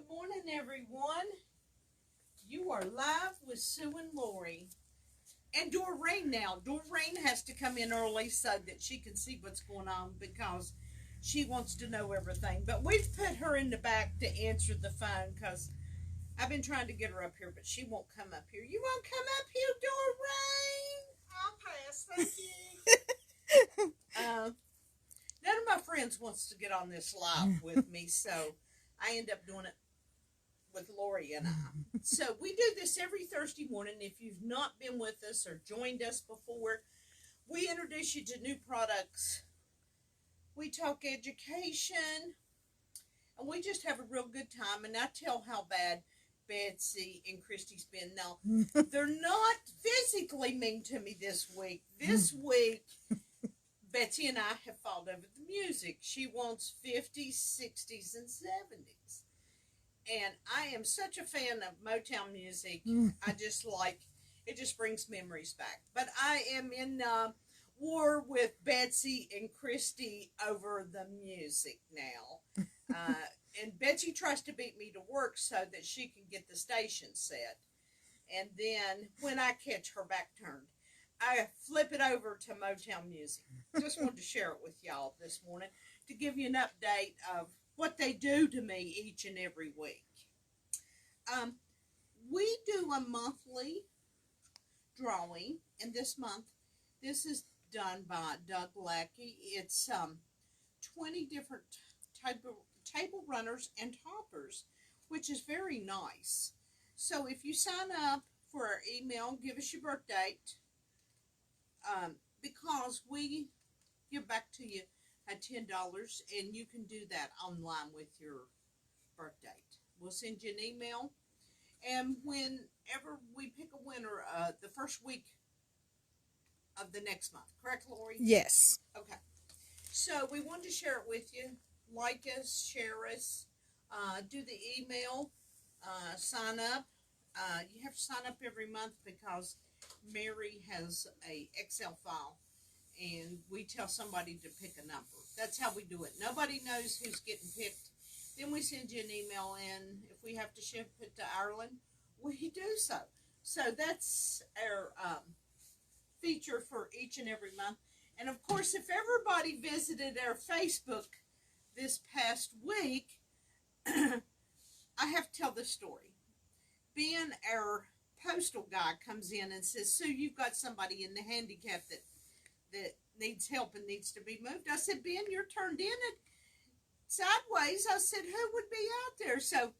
morning, everyone. You are live with Sue and Lori. And Doreen now. Doreen has to come in early so that she can see what's going on because she wants to know everything. But we've put her in the back to answer the phone because I've been trying to get her up here, but she won't come up here. You won't come up here, Doreen? I'll pass, thank you. None of my friends wants to get on this live with me, so I end up doing it with Lori and I. So we do this every Thursday morning. If you've not been with us or joined us before, we introduce you to new products. We talk education, and we just have a real good time. And I tell how bad Betsy and Christy's been. Now, they're not physically mean to me this week. This week, Betsy and I have fought over the music. She wants 50s, 60s, and 70s. And I am such a fan of Motown music. I just like, it just brings memories back. But I am in war with Betsy and Christy over the music now. And Betsy tries to beat me to work so that she can get the station set. And then when I catch her back turned, I flip it over to Motown music. Just wanted to share it with y'all this morning to give you an update of what they do to me each and every week. We do a monthly drawing, and this month, this is done by Doug Lackey. It's 20 different table runners and toppers, which is very nice. So if you sign up for our email, give us your birth date, because we give back to you at $10, and you can do that online with your birth date. We'll send you an email, and whenever we pick a winner, the first week of the next month. Correct, Lori? Yes. Okay. So we wanted to share it with you. Like us, share us, do the email, sign up. You have to sign up every month because Mary has a Excel file, and we tell somebody to pick a number. That's how we do it. Nobody knows who's getting picked. Then we send you an email, and if we have to ship it to Ireland, we do so. So that's our feature for each and every month. And of course, if everybody visited our Facebook this past week, I have to tell this story. Ben, our postal guy, comes in and says, Sue, you've got somebody in the handicap that needs help and needs to be moved. I said, Ben, you're turned in it sideways. I said, who would be out there? So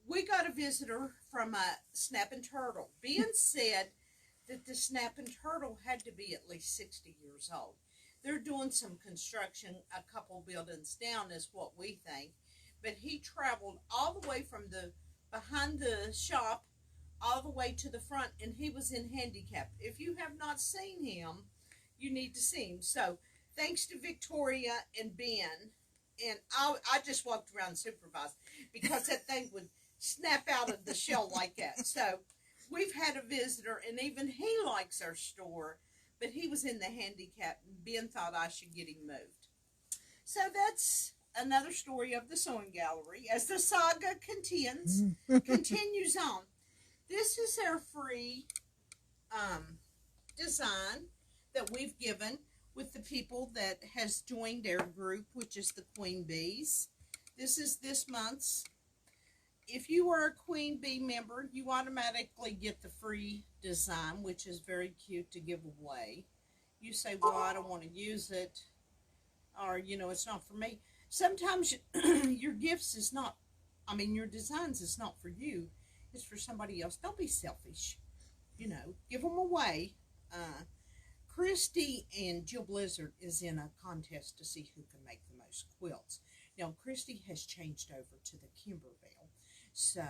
we got a visitor from a Snapping Turtle. Ben said that the Snapping Turtle had to be at least 60 years old. They're doing some construction, a couple buildings down is what we think. But he traveled all the way from the behind the shop all the way to the front, and he was in handicap. If you have not seen him, you need to see him. So thanks to Victoria and Ben, and I just walked around and supervised because that thing would snap out of the shell like that. So we've had a visitor, and even he likes our store, but he was in the handicap, and Ben thought I should get him moved. So that's another story of the sewing gallery as the saga continues on. This is our free design that we've given with the people that has joined our group, which is the Queen Bees. This is this month's. If you are a Queen Bee member, you automatically get the free design, which is very cute to give away. You say, well, I don't want to use it, or, you know, it's not for me. Sometimes your gifts is not, your designs is not for you. It's for somebody else. Don't be selfish. You know, give them away. Christy and Jill Blizzard is in a contest to see who can make the most quilts. Now, Christy has changed over to the Kimberville, so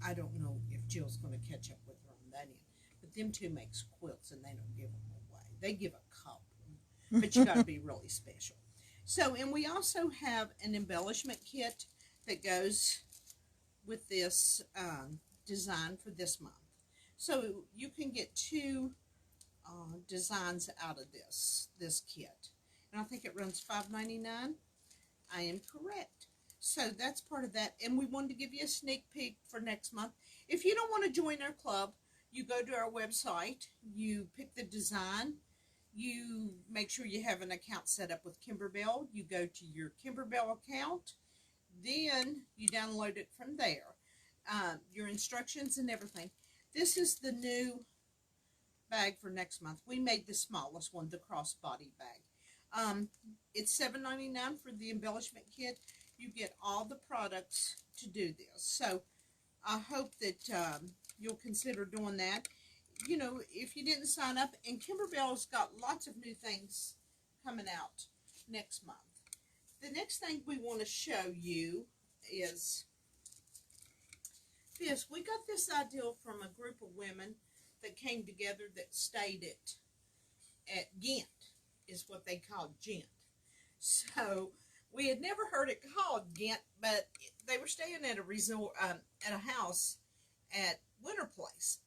I don't know if Jill's going to catch up with her on that end. But them two makes quilts, and they don't give them away. They give a couple, but you got to be really special. So, and we also have an embellishment kit that goes with this design for this month. So you can get two designs out of this kit, and I think it runs $5.99. I am correct. So that's part of that. And we wanted to give you a sneak peek for next month. If you don't want to join our club, you go to our website, you pick the design, you make sure you have an account set up with Kimberbell. You go to your Kimberbell account, then you download it from there. Your instructions and everything. This is the new bag for next month. We made the smallest one, the crossbody bag. It's $7.99 for the embellishment kit. You get all the products to do this. So I hope that you'll consider doing that. You know, if you didn't sign up, and Kimberbell's got lots of new things coming out next month. The next thing we want to show you is this. We got this idea from a group of women that came together that stayed at Ghent, is what they called Ghent. So we had never heard it called Ghent, but they were staying at a resort, at a house at Winter Place.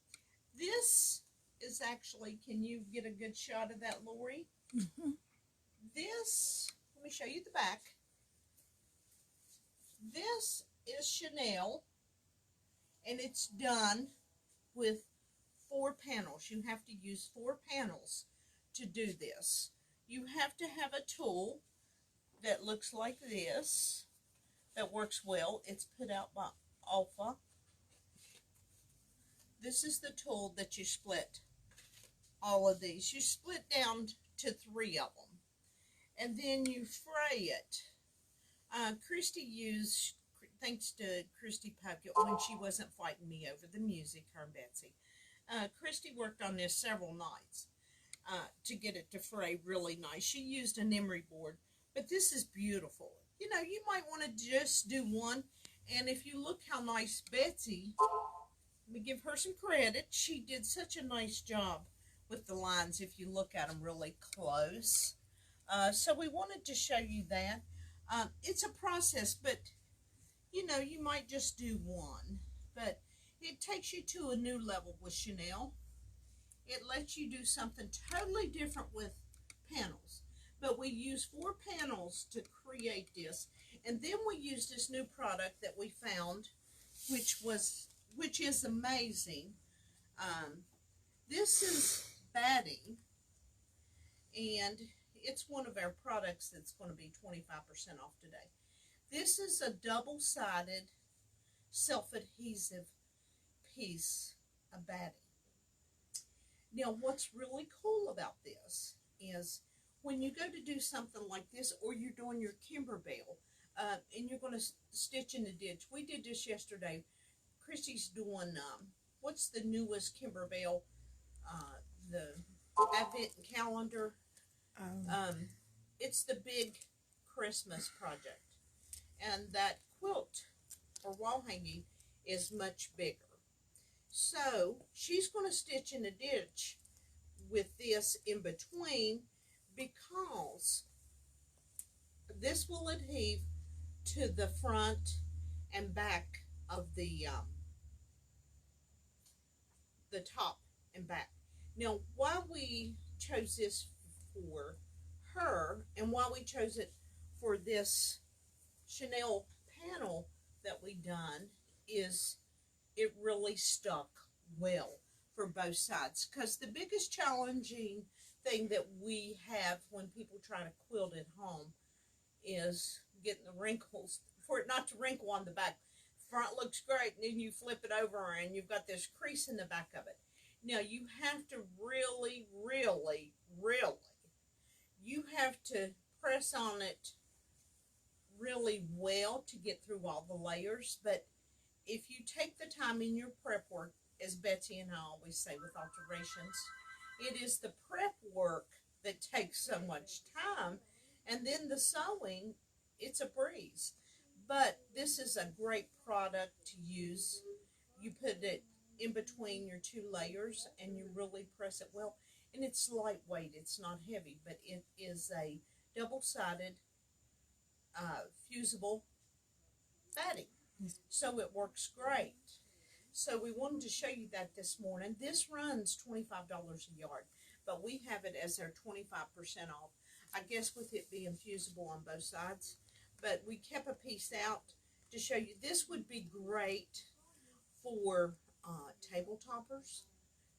This is actually, can you get a good shot of that, Lori? Mm-hmm. This, let me show you the back. This is Chanel, and it's done with 4 panels. You have to use 4 panels to do this. You have to have a tool that looks like this, that works well. It's put out by Alpha. This is the tool that you split all of these. You split down to 3 of them. And then you fray it. Christy used, thanks to Christy Puckett, when she wasn't fighting me over the music, her and Betsy, Christy worked on this several nights to get it to fray really nice. She used an emery board, but this is beautiful. You know, you might want to just do one, and if you look how nice Betsy, let me give her some credit, she did such a nice job with the lines if you look at them really close. So we wanted to show you that. It's a process, but you know, you might just do one, but it takes you to a new level with Chanel. It lets you do something totally different with panels. But we use 4 panels to create this. And then we used this new product that we found, which is amazing. This is batting, and it's one of our products that's going to be 25% off today. This is a double-sided self-adhesive piece of batting. Now, what's really cool about this is when you go to do something like this, or you're doing your Kimberbell, and you're going to stitch in the ditch. We did this yesterday. Christy's doing, what's the newest Kimberbell, the Advent calendar? It's the big Christmas project. And that quilt or wall hanging is much bigger. So she's going to stitch in a ditch with this in between, because this will adhere to the front and back of the top and back. Now, why we chose this for her and why we chose it for this Chanel panel that we done is it really stuck well for both sides. Because the biggest challenging thing that we have when people try to quilt at home is getting the wrinkles, for it not to wrinkle on the back. Front looks great, and then you flip it over and you've got this crease in the back of it. Now you have to really, you have to press on it really well to get through all the layers. But if you take the time in your prep work, as Betsy and I always say with alterations, it is the prep work that takes so much time, and then the sewing, it's a breeze. But this is a great product to use. You put it in between your 2 layers and you really press it well. And it's lightweight, it's not heavy, but it is a double-sided fusible batting. So it works great. So we wanted to show you that this morning. This runs $25 a yard, but we have it as our 25% off. I guess with it being fusible on both sides. But we kept a piece out to show you. This would be great for table toppers.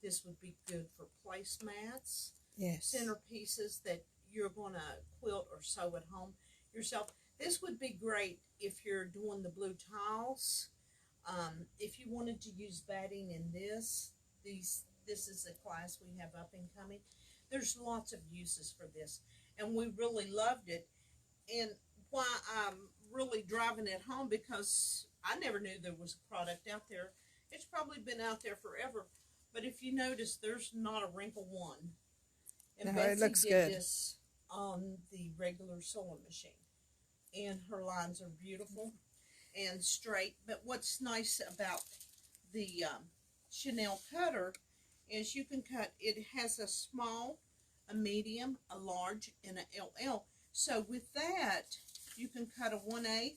This would be good for placemats. Yes. Centerpieces that you're going to quilt or sew at home yourself. This would be great if you're doing the blue tiles. If you wanted to use batting in this is a class we have up and coming. There's lots of uses for this, and we really loved it. And why I'm really driving it home, because I never knew there was a product out there. It's probably been out there forever, but if you notice, there's not a wrinkle one. And No, Betsy it looks did good. this on the regular sewing machine, and her lines are beautiful and straight. But what's nice about the Chanel cutter is you can cut. It has a small, a medium, a large, and a LL. So with that, you can cut a 1/8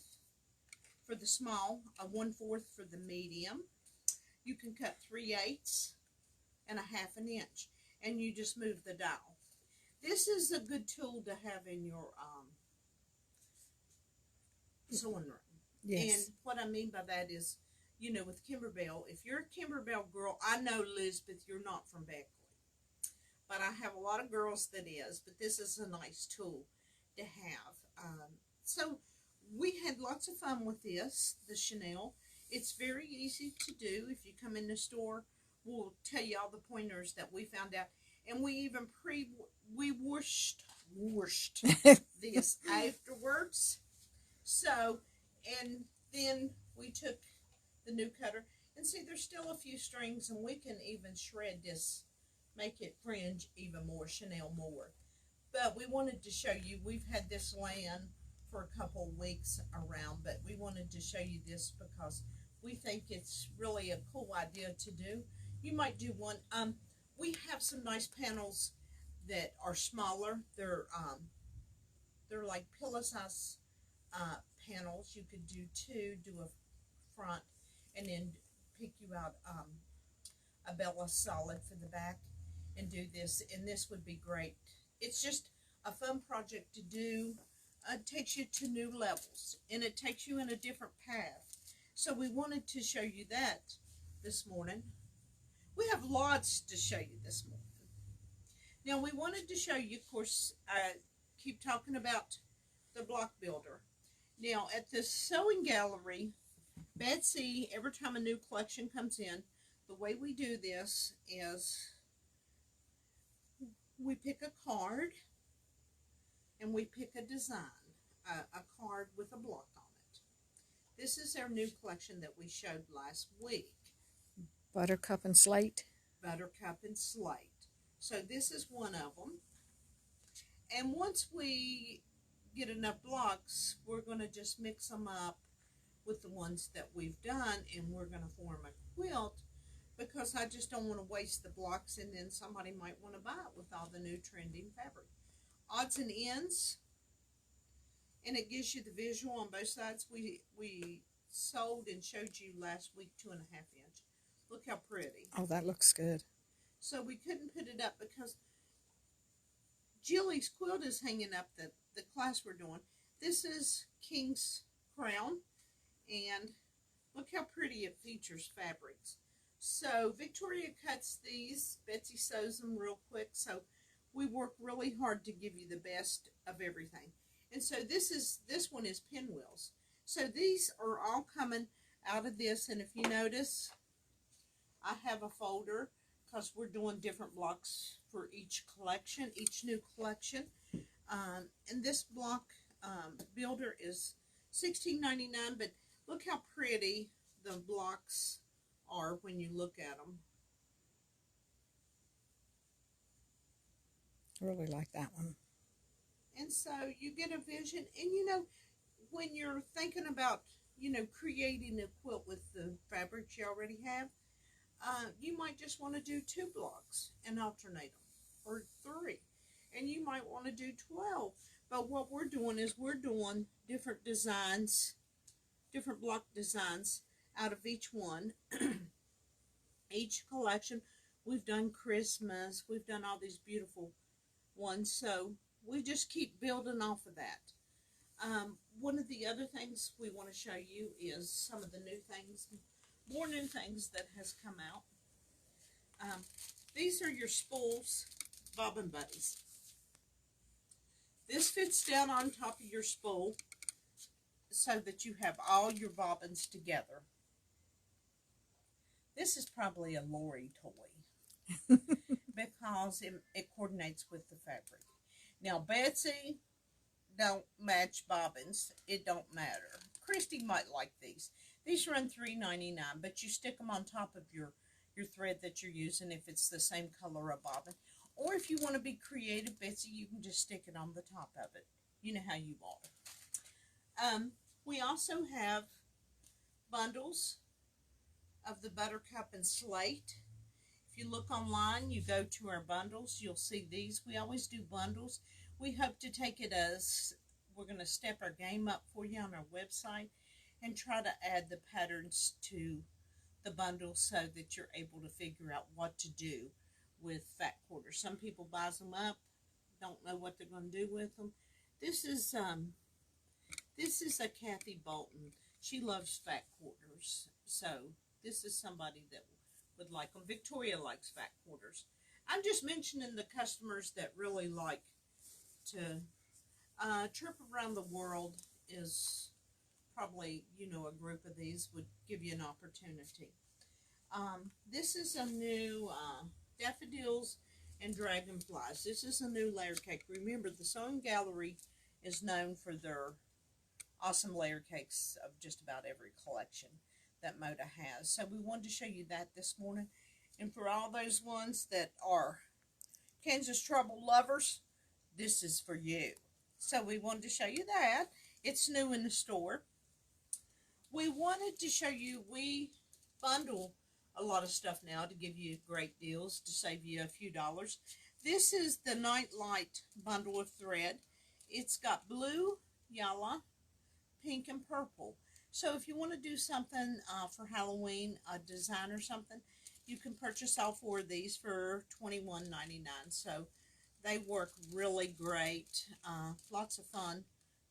for the small, a 1/4 for the medium. You can cut 3/8 and a 1/2 inch, and you just move the dial. This is a good tool to have in your sewing room. Yes. And what I mean by that is, you know, with Kimberbell, if you're a Kimberbell girl, I know, Elizabeth, you're not from Beckley, but I have a lot of girls that is, but this is a nice tool to have. So we had lots of fun with this, the Chanel. It's very easy to do. If you come in the store, we'll tell you all the pointers that we found out. And we even washed this afterwards. So, and then we took the new cutter, and see, there's still a few strings, and we can even shred this, make it fringe even more, Chanel more. But we wanted to show you, we've had this laying for a couple of weeks around, but we wanted to show you this because we think it's really a cool idea to do. You might do one. We have some nice panels that are smaller. They're like pillow size panels. You could do two, do a front, and then pick you out a Bella Solid for the back and do this. And this would be great. It's just a fun project to do. It takes you to new levels, and it takes you in a different path. So we wanted to show you that this morning. We have lots to show you this morning. Now, we wanted to show you, of course, I keep talking about the block builder. Now, at the sewing gallery, Betsy, every time a new collection comes in, the way we do this is we pick a card and we pick a design, a card with a block on it. This is our new collection that we showed last week. Buttercup and Slate. Buttercup and Slate. So this is one of them. And once we get enough blocks, we're going to just mix them up with the ones that we've done, and we're going to form a quilt, because I just don't want to waste the blocks, and then somebody might want to buy it with all the new trending fabric. Odds and ends, and it gives you the visual on both sides. We sold and showed you last week 2.5 inch. Look how pretty. Oh, that looks good. So we couldn't put it up because Jilly's quilt is hanging up, the class we're doing. This is King's Crown, and look how pretty it features fabrics. So Victoria cuts these, Betsy sews them real quick, so we work really hard to give you the best of everything. And so this one is pinwheels. So these are all coming out of this, and if you notice, I have a folder because we're doing different blocks for each collection, each new collection. And this block builder is $16.99, but look how pretty the blocks are when you look at them. I really like that one. And so you get a vision, and you know, when you're thinking about, you know, creating a quilt with the fabrics you already have, you might just want to do 2 blocks and alternate them, or 3, and you might want to do 12. But what we're doing is we're doing different designs, different block designs out of each one. Each collection, we've done Christmas, we've done all these beautiful ones, so we just keep building off of that. One of the other things we want to show you is some of the new things, more new things that has come out. These are your spools, bobbin buddies. This fits down on top of your spool so that you have all your bobbins together. This is probably a Lori toy because it coordinates with the fabric. Now, Betsy don't match bobbins. It don't matter. Christy might like these. These run $3.99, but you stick them on top of your thread that you're using if it's the same color of bobbin. Or if you want to be creative, Betsy, you can just stick it on the top of it. You know how you want it. We also have bundles of the Buttercup and Slate. If you look online, you go to our bundles, you'll see these. We always do bundles. We hope to take it as we're going to step our game up for you on our website and try to add the patterns to the bundle so that you're able to figure out what to do with fat quarters. Some people buys them up, don't know what they're going to do with them. This is a Kathy Bolton. She loves fat quarters, so this is somebody that would like them. Victoria likes fat quarters. I'm just mentioning the customers that really like to trip around the world is probably, you know, a group of these would give you an opportunity. This is a new daffodils and dragonflies. This is a new layer cake. Remember, the Sewing Gallery is known for their awesome layer cakes of just about every collection that Moda has. So we wanted to show you that this morning. And for all those ones that are Kansas Trouble lovers, this is for you. So we wanted to show you that. It's new in the store. We wanted to show you, we bundle a lot of stuff now to give you great deals to save you a few dollars. This is the Nightlight bundle of thread. It's got blue, yellow, pink, and purple. So if you want to do something for Halloween, a design or something, you can purchase all four of these for $21.99. So they work really great. Lots of fun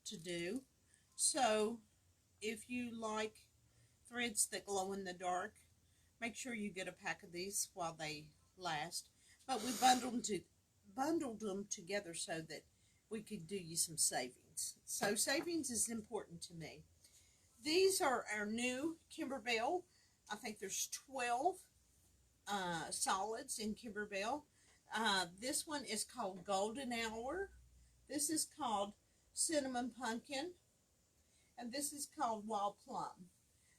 to do. So if you like threads that glow in the dark, make sure you get a pack of these while they last. But we bundled them together so that we could do you some savings. So savings is important to me. These are our new Kimberbell. I think there's 12 solids in Kimberbell. This one is called Golden Hour. This is called Cinnamon Pumpkin. And this is called Wild Plum.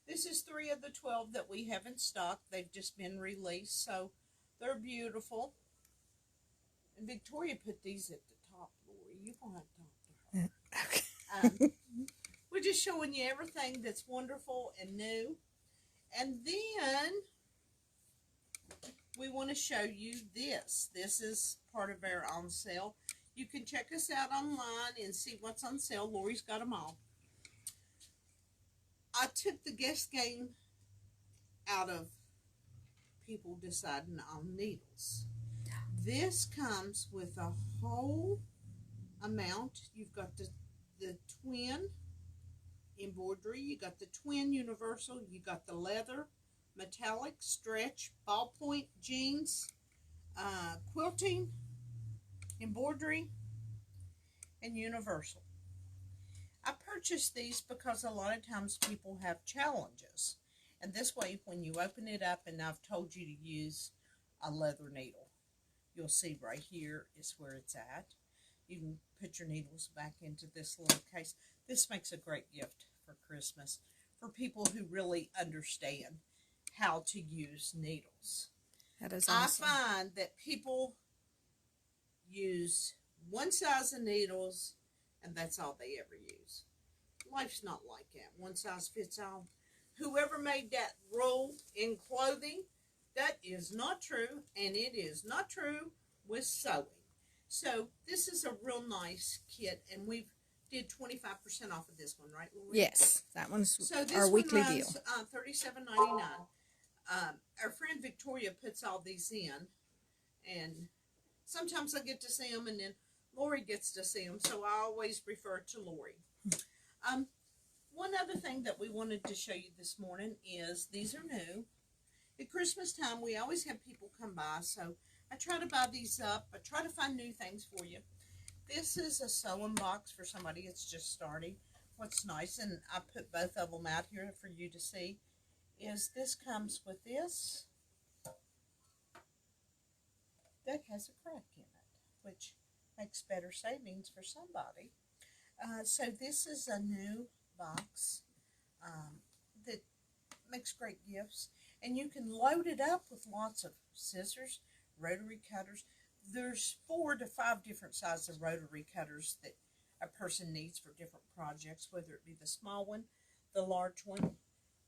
This is 3 of the 12 that we have in stock. They've just been released, so they're beautiful. And Victoria put these at the top, Lori. You're going to have to talk to her. Okay. We're just showing you everything that's wonderful and new. And then we want to show you this. This is part of our on sale. You can check us out online and see what's on sale. Lori's got them all. I took the guess game out of people deciding on needles. This comes with a whole amount. You've got the twin embroidery, you got the twin universal, you got the leather, metallic, stretch, ballpoint, jeans, quilting, embroidery, and universal. I purchased these because a lot of times people have challenges. And this way, when you open it up, and I've told you to use a leather needle, you'll see right here is where it's at. You can put your needles back into this little case. This makes a great gift for Christmas for people who really understand how to use needles. That is awesome. I find that people use one size of needles and that's all they ever use. Life's not like that. One size fits all. Whoever made that rule in clothing, that is not true, and it is not true with sewing. So this is a real nice kit, and we did 25% off of this one, right, Lori? Yes, that one's So this our one weekly runs, deal. $37.99. Our friend Victoria puts all these in, and sometimes I get to see them, and then Lori gets to see them, so I always refer to Lori. One other thing that we wanted to show you this morning is these are new. At Christmas time, we always have people come by, so I try to buy these up. I try to find new things for you. This is a sewing box for somebody that's just starting. What's nice, and I put both of them out here for you to see, is this comes with this that has a crack in it, which makes better savings for somebody. So this is a new box that makes great gifts, and you can load it up with lots of scissors, rotary cutters. There's 4 to 5 different sizes of rotary cutters that a person needs for different projects, whether it be the small one, the large one,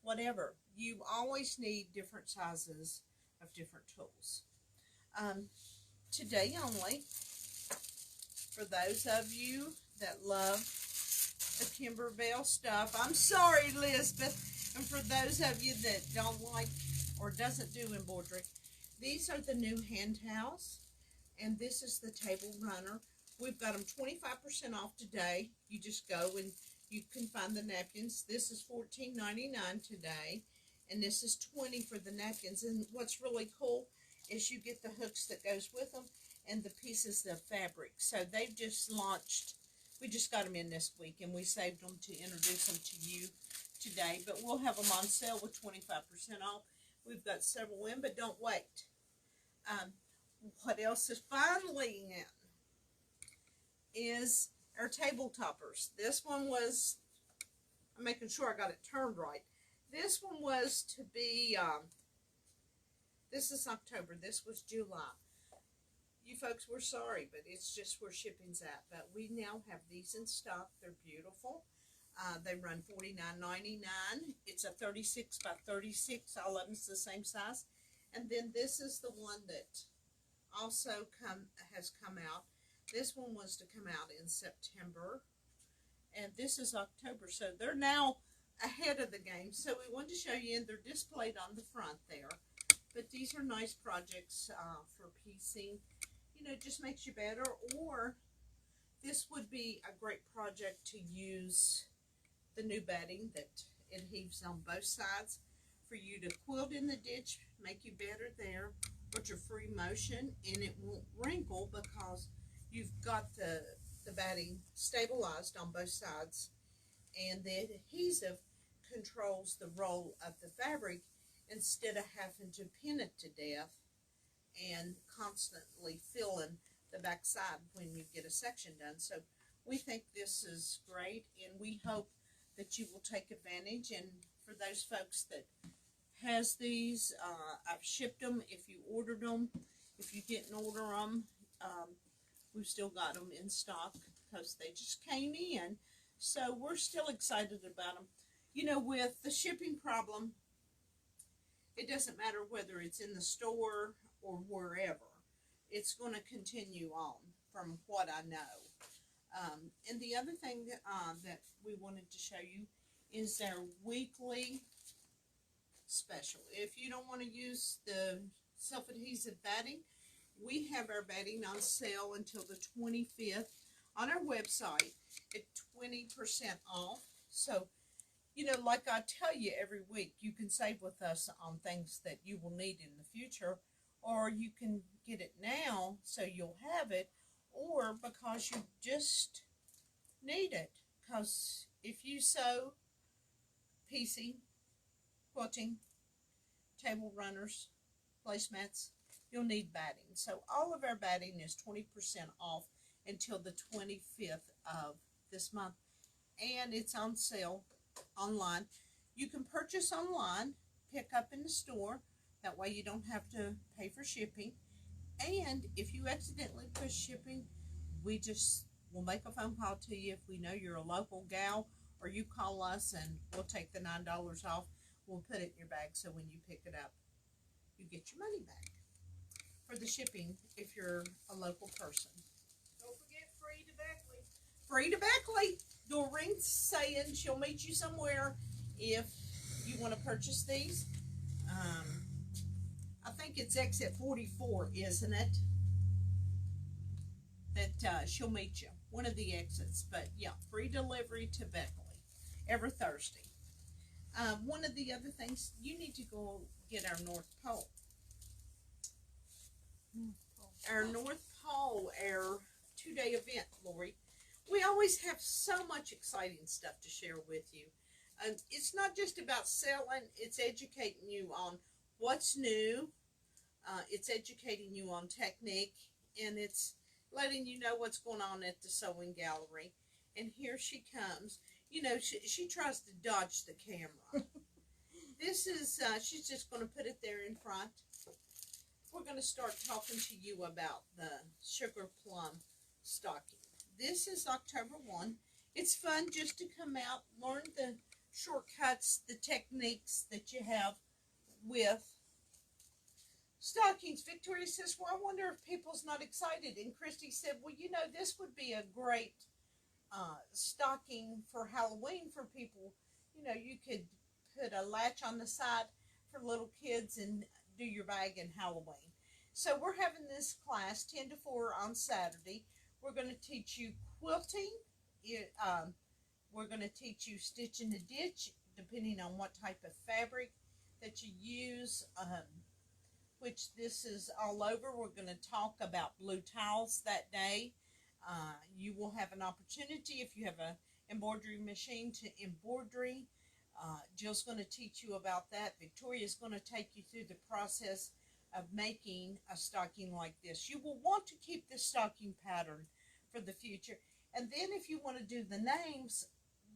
whatever. You always need different sizes of different tools. Today only, for those of you that love the Kimberbell stuff, I'm sorry, Elizabeth, and for those of you that don't like or doesn't do embroidery, these are the new hand towels, and this is the table runner. We've got them 25% off today. You just go and you can find the napkins. This is $14.99 today, and this is $20 for the napkins. And what's really cool is you get the hooks that goes with them and the pieces of fabric. So they've just launched. We just got them in this week, and we saved them to introduce them to you today. But we'll have them on sale with 25% off. We've got several in, but don't wait. What else is finally in is our table toppers. This one was, I'm making sure I got it turned right. This one was to be, this is October. This was July. You folks, we're sorry, but it's just where shipping's at. But we now have these in stock. They're beautiful. They run $49.99. It's a 36 by 36. All of them's the same size. And then this is the one that also has come out. This one was to come out in September, and this is October, so they're now ahead of the game. So we wanted to show you, and they're displayed on the front there. But these are nice projects for piecing. You know, it just makes you better. Or this would be a great project to use the new batting that adheres on both sides for you to quilt in the ditch, make you better there, with your free motion, and it won't wrinkle because you've got the batting stabilized on both sides, and the adhesive controls the roll of the fabric instead of having to pin it to death and constantly filling the back side when you get a section done. So we think this is great, and we hope that you will take advantage. And for those folks that has these, I've shipped them if you ordered them. If you didn't order them, we've still got them in stock because they just came in. So we're still excited about them. You know, with the shipping problem, it doesn't matter whether it's in the store or wherever. It's going to continue on from what I know. And the other thing that we wanted to show you is their weekly special. If you don't want to use the self-adhesive batting, we have our batting on sale until the 25th on our website at 20% off. So, you know, like I tell you every week, you can save with us on things that you will need in the future, or you can get it now so you'll have it, or because you just need it. Because if you sew, piecing, quilting, table runners, placemats, you'll need batting. So all of our batting is 20% off until the 25th of this month, and it's on sale online. You can purchase online, pick up in the store. That way you don't have to pay for shipping. And if you accidentally push shipping, we just will make a phone call to you if we know you're a local gal, or you call us and we'll take the $9 off. We'll put it in your bag, so when you pick it up, you get your money back for the shipping if you're a local person. Don't forget Free to Beckley. Free to Beckley. Doreen's saying she'll meet you somewhere if you want to purchase these. I think it's exit 44, isn't it? that she'll meet you. One of the exits. But yeah, free delivery to Beckley every Thursday. One of the other things, you need to go get our North Pole. Our North Pole, our 2-day event, Lori. We always have so much exciting stuff to share with you. It's not just about selling, it's educating you on what's new. It's educating you on technique, and it's letting you know what's going on at the sewing gallery. And here she comes. You know, she tries to dodge the camera. This is, she's just going to put it there in front. We're going to start talking to you about the sugar plum stocking. This is October 1. It's fun just to come out, learn the shortcuts, the techniques that you have with stockings. Victoria says, well, I wonder if people's not excited. And Christy said, well, you know, this would be a great stocking for Halloween for people. You know, you could put a latch on the side for little kids and do your bag in Halloween. So we're having this class 10 to 4 on Saturday. We're going to teach you quilting. We're going to teach you stitch in the ditch, depending on what type of fabric that you use, which this is all over. We're going to talk about blue tiles that day. You will have an opportunity, if you have an embroidery machine, to embroidery. Jill's going to teach you about that. Victoria's going to take you through the process of making a stocking like this. You will want to keep this stocking pattern for the future. And then if you want to do the names,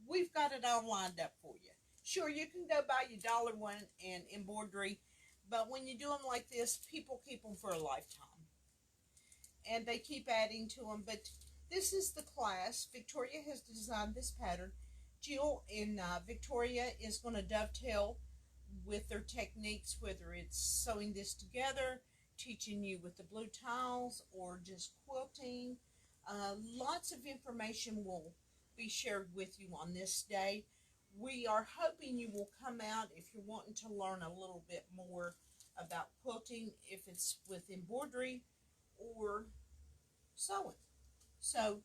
we've got it all lined up for you. Sure, you can go buy your dollar one and embroidery, but when you do them like this, people keep them for a lifetime. And they keep adding to them. But this is the class. Victoria has designed this pattern. Jill and Victoria is going to dovetail with their techniques, whether it's sewing this together, teaching you with the blue tiles, or just quilting. Lots of information will be shared with you on this day. We are hoping you will come out if you're wanting to learn a little bit more about quilting, if it's with embroidery or sewing. So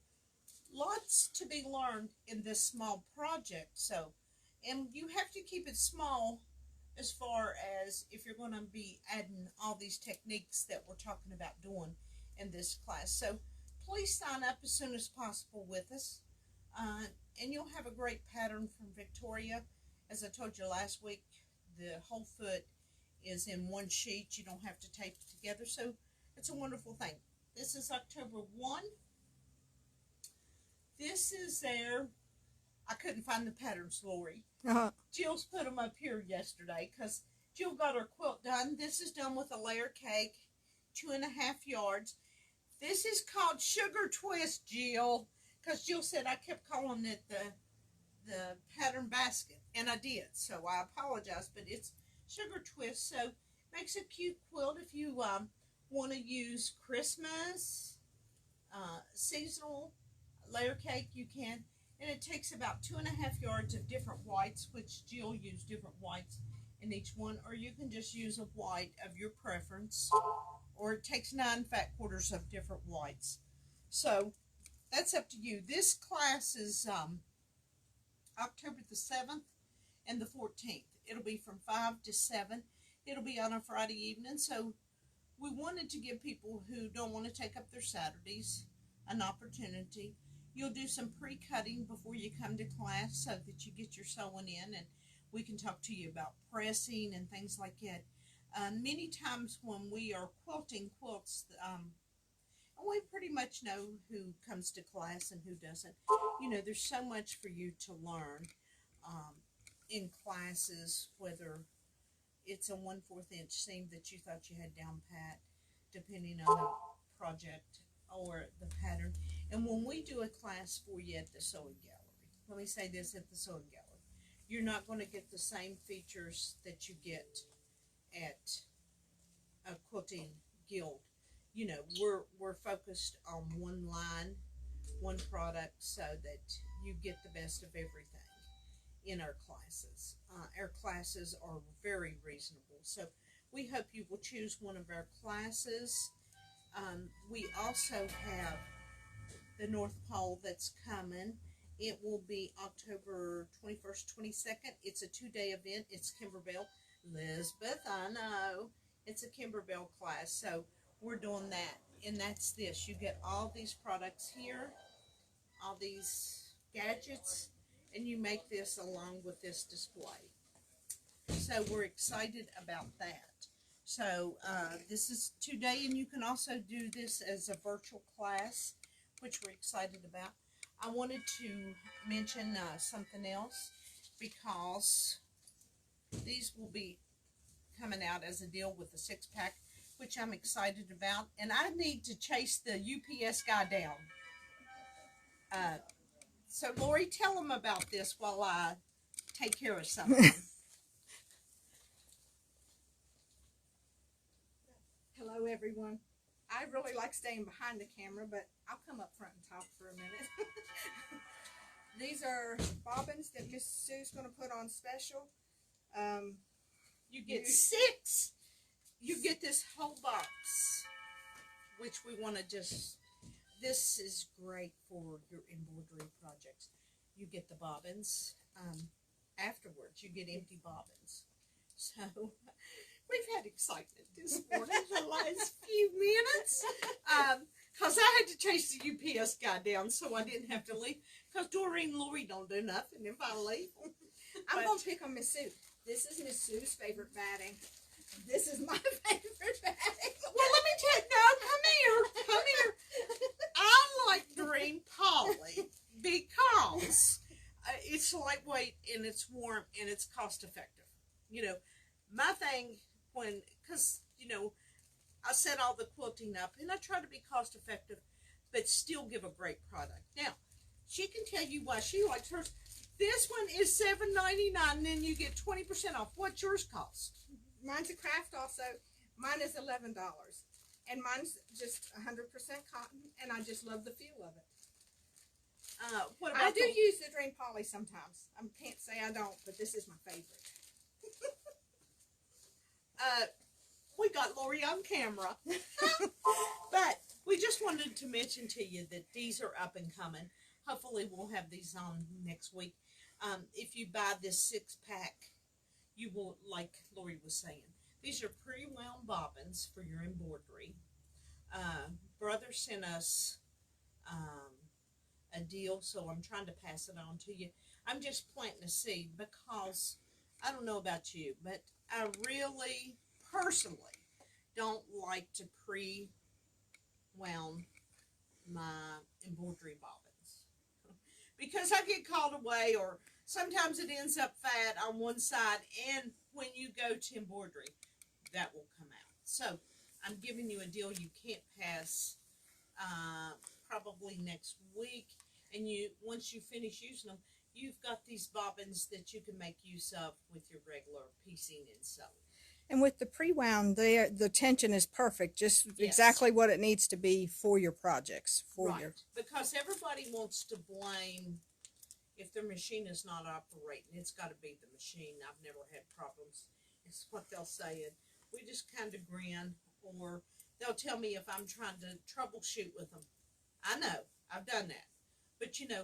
lots to be learned in this small project. So, and you have to keep it small as far as if you're going to be adding all these techniques that we're talking about doing in this class. So please sign up as soon as possible with us. And you'll have a great pattern from Victoria. As I told you last week, the whole foot is in one sheet. You don't have to tape it together. So it's a wonderful thing. This is October 1. This is there. I couldn't find the patterns, Lori. Jill's put them up here yesterday because Jill got her quilt done. This is done with a layer cake, 2.5 yards. This is called Sugar Twist, Jill, because Jill said I kept calling it the pattern basket, and I did, so I apologize, but it's Sugar Twist. So makes a cute quilt if you want to use Christmas, seasonal layer cake, you can. And it takes about 2.5 yards of different whites, which Jill used different whites in each one, or you can just use a white of your preference, or it takes 9 fat quarters of different whites. So that's up to you. This class is October the 7th and the 14th. It'll be from 5 to 7. It'll be on a Friday evening, so we wanted to give people who don't want to take up their Saturdays an opportunity. You'll do some pre-cutting before you come to class so that you get your sewing in, and we can talk to you about pressing and things like that. Many times when we are quilting quilts, we pretty much know who comes to class and who doesn't. You know, there's so much for you to learn in classes, whether it's a 1/4 inch seam that you thought you had down pat, depending on the project or the pattern. And when we do a class for you at the sewing gallery, let me say this, at the sewing gallery, you're not going to get the same features that you get at a quilting guild. You know, we're focused on one line, one product, so that you get the best of everything in our classes. Our classes are very reasonable, so we hope you will choose one of our classes. We also have the North Pole that's coming. It will be October 21st, 22nd. It's a 2-day event. It's Kimberbell. Elizabeth, I know. It's a Kimberbell class. So we're doing that. And that's this. You get all these products here, all these gadgets, and you make this along with this display. So we're excited about that. So this is 2-day, and you can also do this as a virtual class, which we're excited about. I wanted to mention something else, because these will be coming out as a deal with the 6-pack, which I'm excited about. And I need to chase the UPS guy down. So Lori, tell them about this while I take care of something. Hello, everyone. I really like staying behind the camera, but I'll come up front and talk for a minute. These are bobbins that Miss Sue's going to put on special. You get 6. You get this whole box, which we want to just, this is great for your embroidery projects. You get the bobbins. Afterwards, you get empty bobbins. So we've had excitement this morning the last few minutes. Because I had to chase the UPS guy down so I didn't have to leave. Because Doreen and Lori don't do nothing if I leave. I'm going to pick on Miss Sue. This is Miss Sue's favorite batting. This is my favorite batting. Well, let me tell you, no, come here. I like green poly because it's lightweight and it's warm and it's cost effective. You know, my thing because, you know, I set all the quilting up and I try to be cost effective, but still give a great product. Now, she can tell you why she likes hers. This one is $7.99, and then you get 20% off. What's yours cost? Mine's a craft also. Mine is $11. And mine's just 100% cotton, and I just love the feel of it. What about I do use the Dream Poly sometimes. I can't say I don't, but this is my favorite. We got Lori on camera. But we just wanted to mention to you that these are up and coming. Hopefully we'll have these on next week. If you buy this 6-pack, you will, like Lori was saying, these are pre-wound bobbins for your embroidery. Brother sent us a deal, so I'm trying to pass it on to you. I'm just planting a seed because I don't know about you, but I really, personally, don't like to pre-wound my embroidery bobbins. Because I get called away, or sometimes it ends up fat on one side, and when you go to embroidery, that will come out. So I'm giving you a deal you can't pass probably next week, and once you finish using them, you've got these bobbins that you can make use of with your regular piecing and sewing. And with the pre-wound, the tension is perfect, just Yes. exactly what it needs to be for your projects. Right, because everybody wants to blame if their machine is not operating. It's got to be the machine. I've never had problems. It's what they'll say. And we just kind of grin, or they'll tell me if I'm trying to troubleshoot with them. I know, I've done that. But, you know,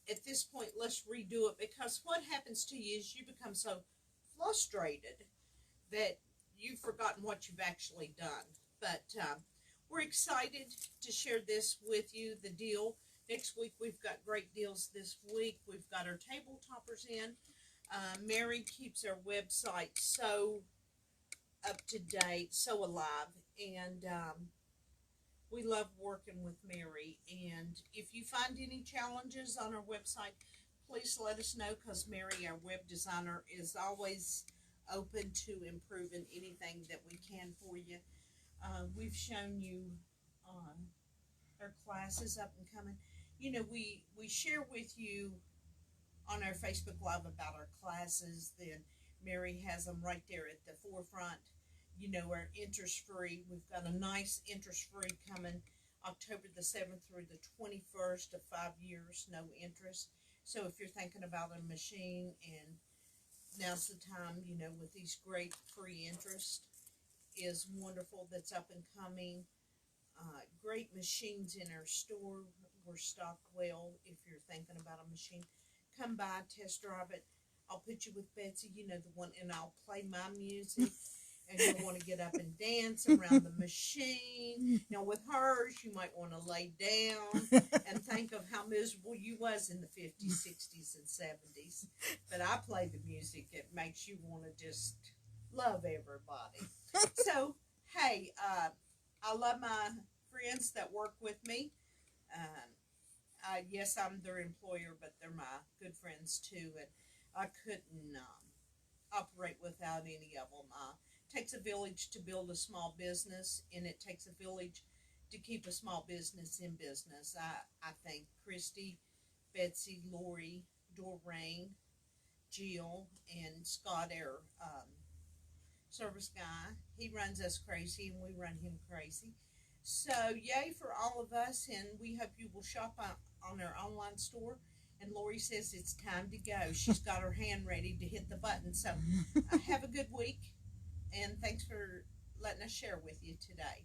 at this point, let's redo it, because what happens to you is you become so frustrated that you've forgotten what you've actually done. But we're excited to share this with you, the deal. Next week, we've got great deals this week. We've got our table toppers in. Mary keeps our website so up to date, so alive. And we love working with Mary. And if you find any challenges on our website, please let us know, because Mary, our web designer, is always open to improving anything that we can for you. We've shown you our classes up and coming. You know, we share with you on our Facebook Live about our classes. Then Mary has them right there at the forefront. You know, our interest-free. We've got a nice interest-free coming October the 7th through the 21st of 5 years, no interest. So if you're thinking about a machine, and now's the time, you know, with these great free interest is wonderful, that's up and coming. Great machines in our store. overstock well. If you're thinking about a machine, come by, test drive it. I'll put you with Betsy, you know, the one, and I'll play my music. And you'll want to get up and dance around the machine. Now, with hers, you might want to lay down and think of how miserable you was in the 50s, 60s, and 70s. But I play the music. It makes you want to just love everybody. So, hey, I love my friends that work with me. Yes, I'm their employer, but they're my good friends too. And I couldn't operate without any of them. Takes a village to build a small business, and it takes a village to keep a small business in business. I think Christy, Betsy, Lori, Doreen, Jill, and Scott, our service guy. He runs us crazy, and we run him crazy. So, yay for all of us, and we hope you will shop on our online store. And Lori says it's time to go. She's got her hand ready to hit the button. So, have a good week. And thanks for letting us share with you today.